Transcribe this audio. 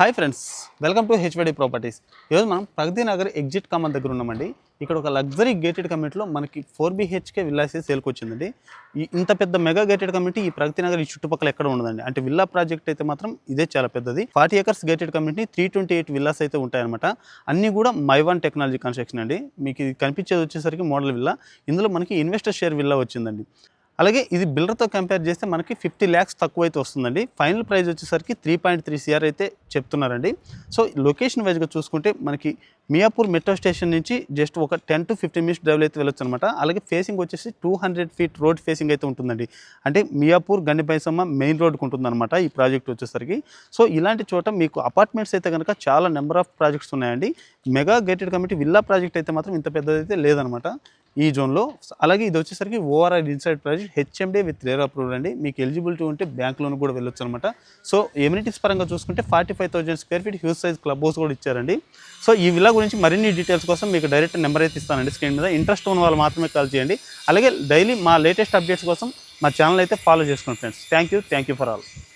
Hi friends, welcome to HYD properties. ఈరోజు మనం Pragathi Nagar exit common దగ్గర ఉన్నామండి. ఇక్కడ ఒక లగ్జరీ గేటెడ్ కమ్యూనిటీలో మనకి 4BHK విల్లాస్ సేల్కి వచ్చిందండి. ఇంత పెద్ద మెగా గేటెడ్ కమ్యూనిటీ ఈ ప్రగతి నగర్ ఈ చుట్టుపక్కల ఎక్కడ ఉండదండి. అంటే విల్లా ప్రాజెక్ట్ అయితే మాత్రం ఇదే చాలా పెద్దది. 40 acres గేటెడ్ కమ్యూనిటీ, 328 విల్లాస్ అయితే ఉంటాయన్నమాట. అన్నీ కూడా మైవాన్ టెక్నాలజీ కన్స్ట్రక్షన్ అండి. మీకు ఇది కనిపించేది వచ్చేసరికి మోడల్ విల్లా. ఇందులో మనకి ఇన్వెస్టర్ షేర్ విల్లా వచ్చిందండి. అలాగే ఇది బిల్డర్తో కంపేర్ చేస్తే మనకి 50 lakhs తక్కువ అయితే వస్తుందండి. ఫైనల్ ప్రైస్ వచ్చేసరికి 3.3 CR అయితే చెప్తున్నారండి. సో లొకేషన్ వైజ్గా చూసుకుంటే మనకి మియాపూర్ మెట్రో స్టేషన్ నుంచి జస్ట్ ఒక 10 to 15 minutes డ్రైవ్ అయితే వెళ్ళొచ్చు అనమాట. అలాగే ఫేసింగ్ వచ్చేసి 200 feet రోడ్ ఫేసింగ్ అయితే ఉంటుందండి. అంటే మియాపూర్ గండిపైసమ్మ మెయిన్ రోడ్కి ఉంటుందన్నమాట ఈ ప్రాజెక్ట్ వచ్చేసరికి. సో ఇలాంటి చోట మీకు అపార్ట్మెంట్స్ అయితే కనుక చాలా నెంబర్ ఆఫ్ ప్రాజెక్ట్స్ ఉన్నాయండి. Mega gated community villa project అయితే మాత్రం ఇంత పెద్దదైతే లేదనమాట ఈ జోన్లో. అలాగే ఇది వచ్చేసరికి ORI inside project HMD with rare approved అండి. మీకు ఎలిజిబిలిటీ ఉంటే బ్యాంక్ లోన్ కూడా వెళ్ళొచ్చు అనమాట. సో ఎమ్యూనిటీస్ పరంగా చూసుకుంటే 45,000 square feet huge size club house కూడా ఇచ్చారండి. సో ఈ విల్లా గురించి మరిన్ని డీటెయిల్స్ కోసం మీకు డైరెక్ట్ నెంబర్ అయితే ఇస్తానండి స్క్రీన్ మీద. ఇంట్రెస్ట్ ఉన్న వాళ్ళు మాత్రమే కాల్ చేయండి. అలాగే డైలీ మా లేటెస్ట్ అప్డేట్స్ కోసం మా ఛానల్ అయితే ఫాలో చేసుకోండి friends. Thank you for all.